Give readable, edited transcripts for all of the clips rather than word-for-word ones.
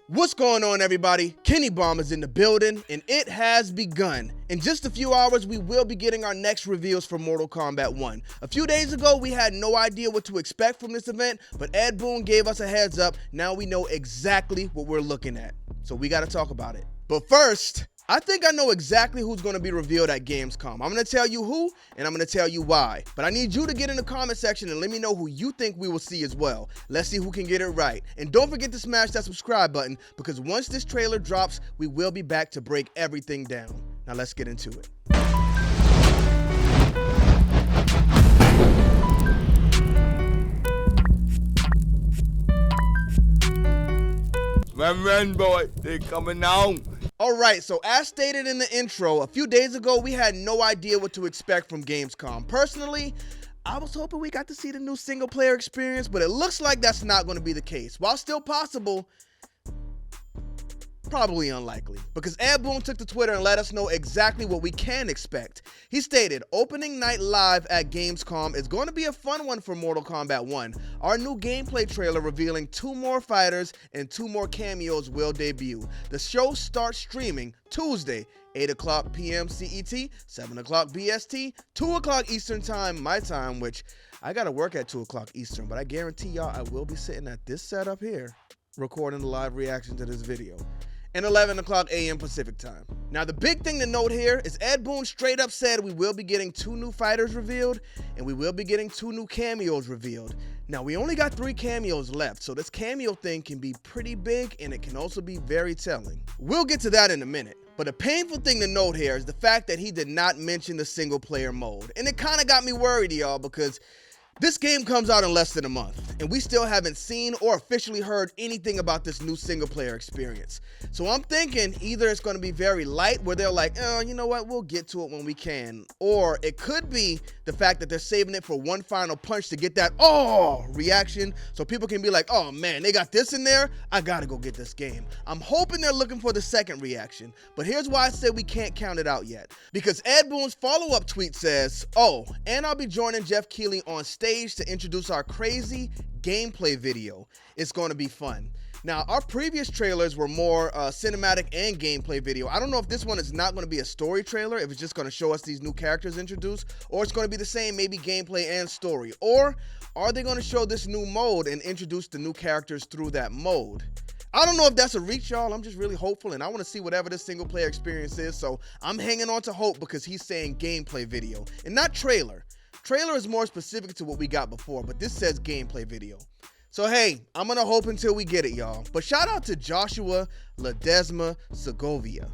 What's going on, everybody? Kenny Bomb is in the building, and it has begun. In just a few hours, we will be getting our next reveals for Mortal Kombat 1. A few days ago, we had no idea what to expect from this event, but Ed Boon gave us a heads up. Now we know exactly what we're looking at. So we got to talk about it. But first, I think I know exactly who's going to be revealed at Gamescom. I'm going to tell you who, and I'm going to tell you why. But I need you to get in the comment section and let me know who you think we will see as well. Let's see who can get it right. And don't forget to smash that subscribe button, because once this trailer drops, we will be back to break everything down. Now let's get into it. Run, boy, they coming on. Alright, so as stated in the intro, a few days ago we had no idea what to expect from Gamescom. Personally, I was hoping we got to see the new single player experience, but it looks like that's not going to be the case. While still possible, probably unlikely, because Ed Boon took to Twitter and let us know exactly what we can expect. He stated, opening night live at Gamescom is going to be a fun one for Mortal Kombat 1. Our new gameplay trailer revealing 2 more fighters and 2 more cameos will debut. The show starts streaming Tuesday, 8 o'clock p.m. CET, 7 o'clock BST, 2 o'clock Eastern time, my time, which I gotta work at 2 o'clock Eastern, but I guarantee y'all I will be sitting at this setup here recording the live reaction to this video. And 11 o'clock a.m. Pacific time. Now, the big thing to note here is Ed Boon straight up said we will be getting 2 new fighters revealed, and we will be getting 2 new cameos revealed. Now, we only got 3 cameos left, so this cameo thing can be pretty big, and it can also be very telling. We'll get to that in a minute. But a painful thing to note here is the fact that he did not mention the single player mode. And it kind of got me worried, y'all, because this game comes out in less than a month, and we still haven't seen or officially heard anything about this new single player experience. So I'm thinking either it's going to be very light, where they're like, oh, you know what, we'll get to it when we can. Or it could be the fact that they're saving it for one final punch to get that, oh, reaction, so people can be like, oh man, they got this in there, I gotta go get this game. I'm hoping they're looking for the second reaction, but here's why I said we can't count it out yet. Because Ed Boon's follow-up tweet says, oh, and I'll be joining Jeff Keighley on stage to introduce our crazy gameplay video. It's going to be fun. Now, our previous trailers were more cinematic and gameplay video. I don't know if this one is not going to be a story trailer, if it's just going to show us these new characters introduced, or it's going to be the same, maybe gameplay and story. Or are they going to show this new mode and introduce the new characters through that mode? I don't know if that's a reach, y'all. I'm just really hopeful, and I want to see whatever this single player experience is, so I'm hanging on to hope because he's saying gameplay video and not trailer. Trailer is more specific to what we got before, but this says gameplay video. So hey, I'm gonna hope until we get it, y'all. But shout out to Joshua Ledesma Segovia,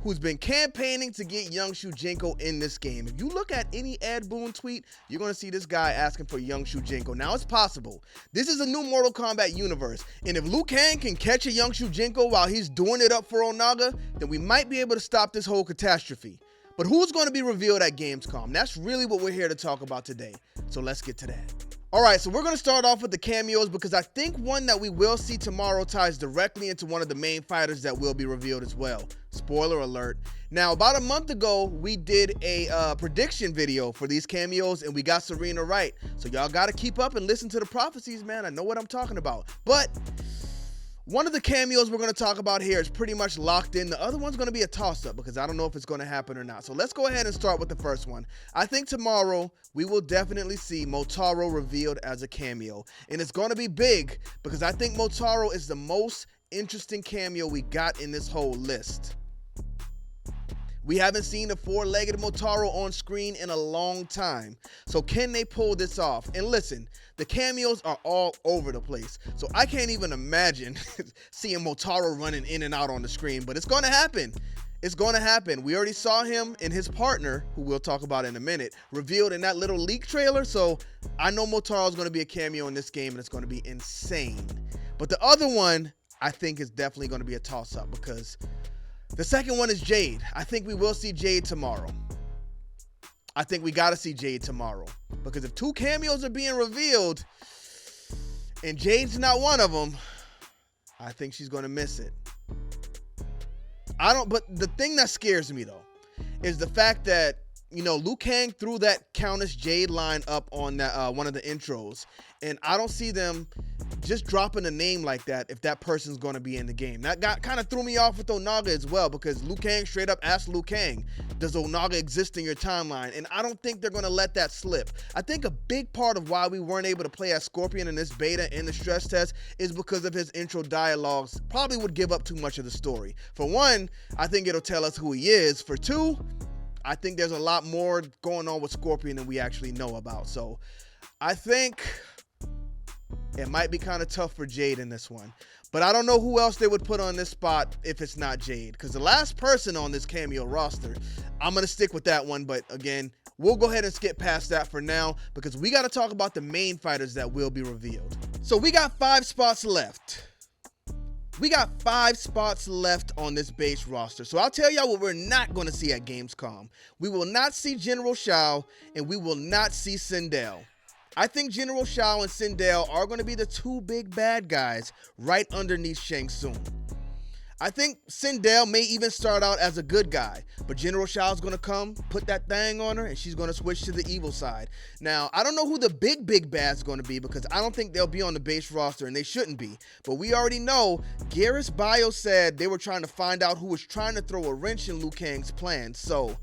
who's been campaigning to get Young Shujinko in this game. If you look at any Ed Boon tweet, you're gonna see this guy asking for Young Shujinko. Now it's possible. This is a new Mortal Kombat universe, and if Liu Kang can catch a Young Shujinko while he's doing it up for Onaga, then we might be able to stop this whole catastrophe. But who's going to be revealed at Gamescom? That's really what we're here to talk about today. So let's get to that. All right, so we're going to start off with the cameos because I think one that we will see tomorrow ties directly into one of the main fighters that will be revealed as well. Spoiler alert. Now, about a month ago, we did a prediction video for these cameos, and we got Serena right. So y'all got to keep up and listen to the prophecies, man. I know what I'm talking about. But one of the cameos we're going to talk about here is pretty much locked in. The other one's going to be a toss-up because I don't know if it's going to happen or not. So let's go ahead and start with the first one. I think tomorrow we will definitely see Motaro revealed as a cameo. And it's going to be big because I think Motaro is the most interesting cameo we got in this whole list. We haven't seen a 4-legged Motaro on screen in a long time. So can they pull this off? And listen, the cameos are all over the place. So I can't even imagine seeing Motaro running in and out on the screen, but it's going to happen. It's going to happen. We already saw him and his partner, who we'll talk about in a minute, revealed in that little leak trailer. So I know Motaro is going to be a cameo in this game, and it's going to be insane. But the other one, I think, is definitely going to be a toss-up because the second one is Jade. I think we will see Jade tomorrow. I think we got to see Jade tomorrow. Because if 2 cameos are being revealed and Jade's not one of them, I think she's going to miss it. But the thing that scares me, though, is the fact that, you know, Liu Kang threw that Countess Jade line up on that one of the intros. And I don't see them just dropping a name like that if that person's going to be in the game. That kind of threw me off with Onaga as well, because Liu Kang straight up asked Liu Kang, does Onaga exist in your timeline? And I don't think they're going to let that slip. I think a big part of why we weren't able to play as Scorpion in this beta in the stress test is because of his intro dialogues. Probably would give up too much of the story. For one, I think it'll tell us who he is. For two, I think there's a lot more going on with Scorpion than we actually know about. So I think it might be kind of tough for Jade in this one. But I don't know who else they would put on this spot if it's not Jade. Because the last person on this cameo roster, I'm going to stick with that one. But again, we'll go ahead and skip past that for now, because we got to talk about the main fighters that will be revealed. So we got 5 spots left. We got 5 spots left on this base roster. So I'll tell y'all what we're not going to see at Gamescom. We will not see General Shao, and we will not see Sindel. I think General Shao and Sindel are going to be the 2 big bad guys right underneath Shang Tsung. I think Sindel may even start out as a good guy, but General Shao's going to come, put that thing on her, and she's going to switch to the evil side. Now, I don't know who the big bad's going to be, because I don't think they'll be on the base roster, and they shouldn't be. But we already know Garrus Bio said they were trying to find out who was trying to throw a wrench in Liu Kang's plans. So,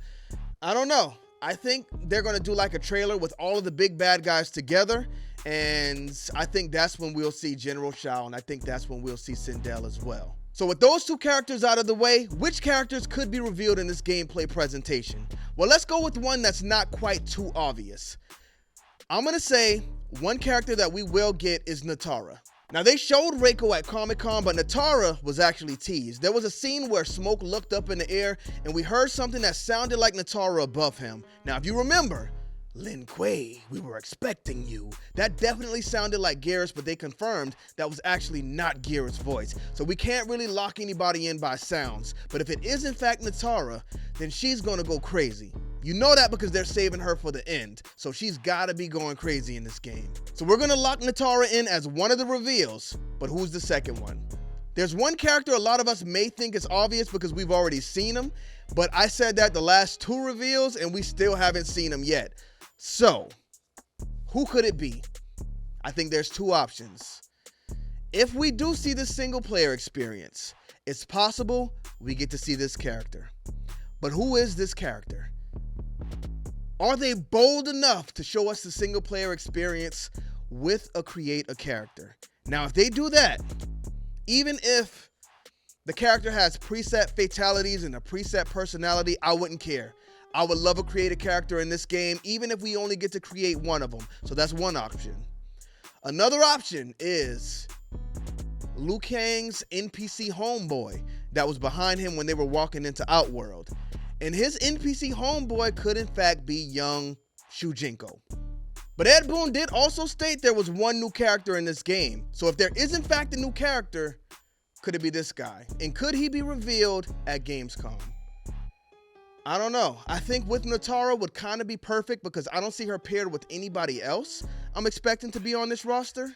I don't know. I think they're going to do like a trailer with all of the big bad guys together, and I think that's when we'll see General Shao, and I think that's when we'll see Sindel as well. So with those 2 characters out of the way, which characters could be revealed in this gameplay presentation? Well, let's go with one that's not quite too obvious. I'm going to say one character that we will get is Natara. Now, they showed Reiko at Comic-Con, but Natara was actually teased. There was a scene where Smoke looked up in the air, and we heard something that sounded like Natara above him. Now, if you remember, Lin Kuei, we were expecting you. That definitely sounded like Garrus, but they confirmed that was actually not Garrus' voice. So we can't really lock anybody in by sounds. But if it is in fact Natara, then she's gonna go crazy. You know that because they're saving her for the end. So she's gotta be going crazy in this game. So we're gonna lock Natara in as one of the reveals, but who's the second one? There's one character a lot of us may think is obvious because we've already seen him, but I said that the last 2 reveals and we still haven't seen him yet. So, who could it be? I think there's 2 options. If we do see this single player experience, it's possible we get to see this character. But who is this character? Are they bold enough to show us the single player experience with a create a character? Now, if they do that, even if the character has preset fatalities and a preset personality, I wouldn't care. I would love a creative character in this game, even if we only get to create one of them. So that's one option. Another option is Liu Kang's NPC homeboy that was behind him when they were walking into Outworld. And his NPC homeboy could in fact be young Shujinko. But Ed Boon did also state there was one new character in this game. So if there is in fact a new character, could it be this guy? And could he be revealed at Gamescom? I don't know. I think with Natara would kind of be perfect because I don't see her paired with anybody else I'm expecting to be on this roster.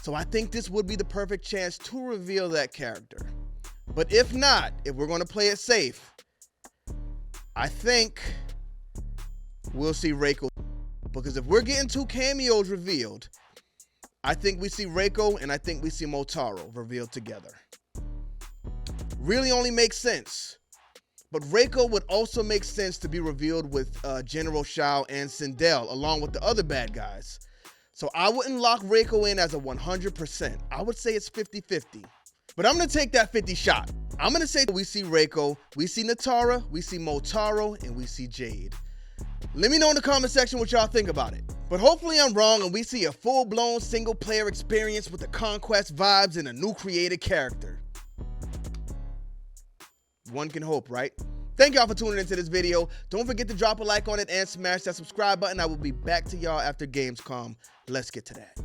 So I think this would be the perfect chance to reveal that character. But if not, if we're going to play it safe, I think we'll see Reiko. Because if we're getting 2 cameos revealed, I think we see Reiko and I think we see Motaro revealed together. Really only makes sense. But Reiko would also make sense to be revealed with General Shao and Sindel, along with the other bad guys. So I wouldn't lock Reiko in as a 100%. I would say it's 50-50. But I'm going to take that 50 shot. I'm going to say we see Reiko, we see Natara, we see Motaro, and we see Jade. Let me know in the comment section what y'all think about it. But hopefully I'm wrong and we see a full-blown single-player experience with the Conquest vibes and a new created character. One can hope, right? Thank y'all for tuning into this video. Don't forget to drop a like on it and smash that subscribe button. I will be back to y'all after Gamescom. Let's get to that.